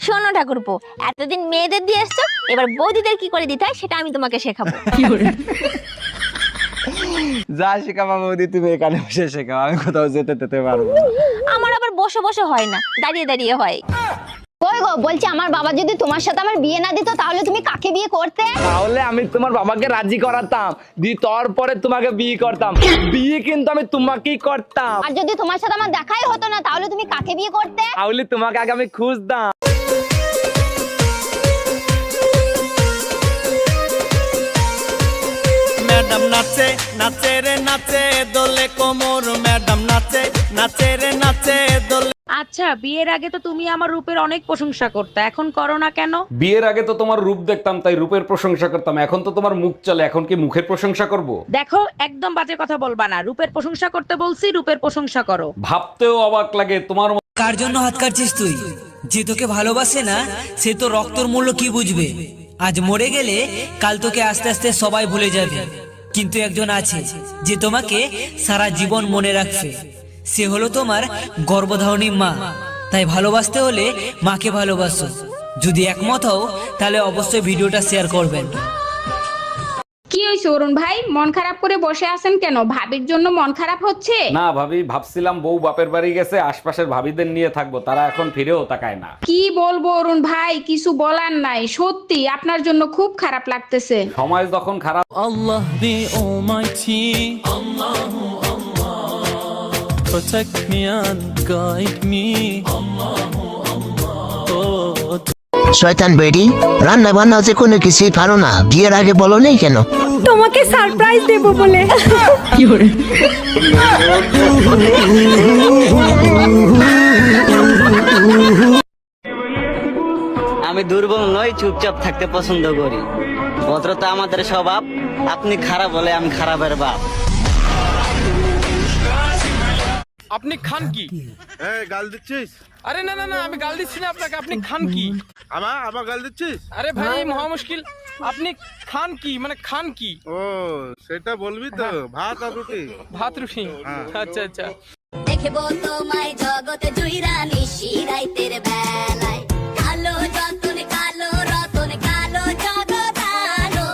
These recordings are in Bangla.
শোনো ঠাকুরপো, এতদিন মেয়েদের দিয়ে এসছো, এবার বৌদিদের কি করে দিতে হয় সেটা আমি তোমাকে শেখাবো। যা শেখাবা বৌদি তুমি এখানে বসে শেখাও, আমি কোথাও যেতে পারবো না। আমার আবার বসে বসে হয় না, দাঁড়িয়ে দাঁড়িয়ে হয়। কই গো, বলছি আমার বাবা যদি তোমার সাথে আমার বিয়ে না দিত তাহলে তুমি কাকে বিয়ে করতে? তাহলে আমি তোমার বাবাকে রাজি করাতাম, তারপরে তোমাকে বিয়ে করতাম। বিয়ে কিন্তু আমি তোমাকেই করতাম। আর যদি তোমার সাথে আমার দেখাই হতো না তাহলে তুমি কাকে বিয়ে করতে? তাহলে তোমাকে আগে আমি খুঁজতাম। ম্যাডাম নাচে নাচে রে নাচে দোলে কোমর, ম্যাডাম নাচে নাচে রে নাচে দোলে। আচ্ছা, বিয়ের আগে তো তুমি আমার রূপের অনেক প্রশংসা করতে, এখন করো না কেন? বিয়ের আগে তো তোমার রূপ দেখতাম তাই রূপের প্রশংসা করতাম, এখন তো তোমার মুখ চলে, এখন কি মুখের প্রশংসা করব? দেখো, একদম বাজে কথা বলবা না। রূপের প্রশংসা করতে বলছি, রূপের প্রশংসা করো। ভাবতেও অবাক লাগে তোমার কার জন্য হাত কাটছিস তুই? যে তোকে ভালোবাসে না সে তো রক্তর মূল্য কি বুঝবে? আজ মরে গেলে কাল তোকে আস্তে আস্তে সবাই ভুলে যাবে, কিন্তু একজন আছে যে তোমাকে সারা জীবন মনে রাখবে। সে হলো তোমার গর্ভধারণী মা। তাই ভালোবাসতে হলে মাকে ভালোবাসো। যদি একমত হও তাহলে অবশ্যই ভিডিওটা শেয়ার করবেন। কি হয়েছে অরুণ ভাই, মন খারাপ করে বসে আছেন কেন? ভাবির জন্য মন খারাপ হচ্ছে? না ভাবি, ভাবছিলাম বউ বাপের বাড়ি গেছে, আশপাশের ভাবিদের নিয়ে থাকবো, তারা এখন ফিরেও তাকায় না। কি বলবো অরুণ ভাই, কিছু বলার নাই। সত্যি আপনার জন্য খুব খারাপ লাগতেছে। সময় যখন খারাপ। Allah the Almighty, Allah, protect me and guide me, শয়তান বেডি, রান্না বান্না যে কোনো কিছুই পারো না, বিয়ের আগে বলো নেই কেন? তোমাকে সারপ্রাইজ দেব বলে। আমি দুর্বল নই, চুপচাপ থাকতে পছন্দ করি। ভদ্রতা আমাদের স্বভাব। আপনি খারাপ বলে আমি খারাপের বাপ। আপনি খান কি? গাল দিচ্ছিস? আরে না না না, আমি গাল দিচ্ছি না আপনাকে। আপনি খান কি? আমার গাল দিচ্ছিস? আরে ভাই, মহা মুশকিল। আপনি খান কি, মানে খান কি? ও সেটা বলবি তো, ভাত আর রুটি। ভাত রুটি? আচ্ছা আচ্ছা। দেখবো তোমায় জগতে জুইরা নিশি রাইতের বেলায়, কালো যতন কালো রতন কালো জগৎ আলো,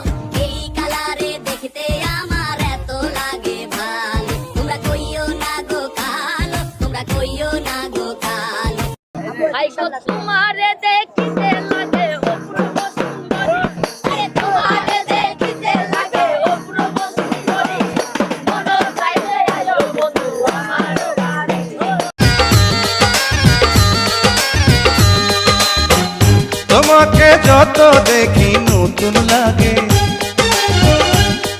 এই কালারে দেখতে আমার এত লাগে ভালো। তোমরা কইও না গো কালো, তোমরা কইও না গো কালো। হাই গো তোমারে দেখিতে লাগে অপূর্ব সুন্দরী, আরে তোমারে দেখিতে লাগে অপূর্ব সুন্দরী, মন চাইলে আয়ো বন্ধু আমার বাড়ি। তোমাকে যত দেখি নতুন লাগে,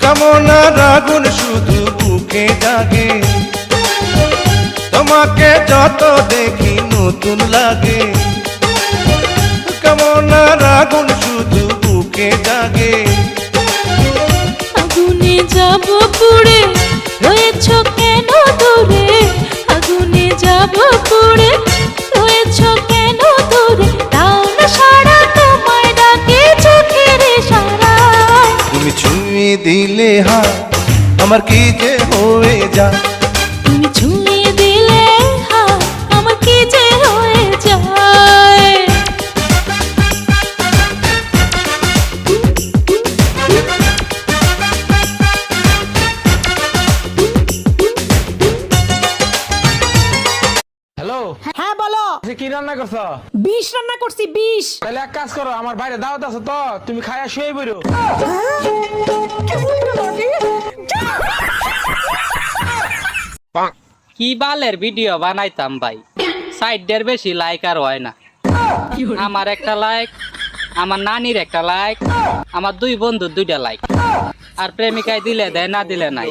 কামনার আগুন শুধু বুকে জাগে। তোমাকে যত দেখি নতুন লাগে, কামনার আগুন শুধু বুকে জাগে। আগুনে যাব পুড়ে, রয়েছো কেন দূরে? আগুনে যাব পুড়ে, রয়েছো কেন দূরে? দাও না সারা, তোমায় ডাকে চোখের ইশারায়। তুমি ছুঁয়ে দিলে হাত আমার কি যে হয়ে যায়। তুমি ছুঁয়ে দিলে হাত আমার কি যে হয়ে যায়। হ্যালো, হ্যাঁ বলো। কি রান্না করছো? 20 রান্না করছি, 20। তাহলে এক কাজ করো, আমার বাইরে দাওয়াত আছে তো, তুমি খায়া শুয়ে বইরো। কি বালের ভিডিও বানাইতাম ভাই, সাইডের বেশি লাইক আর হয় না। আমার একটা লাইক, আমার নানির একটা লাইক, আমার দুই বন্ধুর 2টা লাইক, আর প্রেমিকায় দিলে দেয়, না দিলে নাই।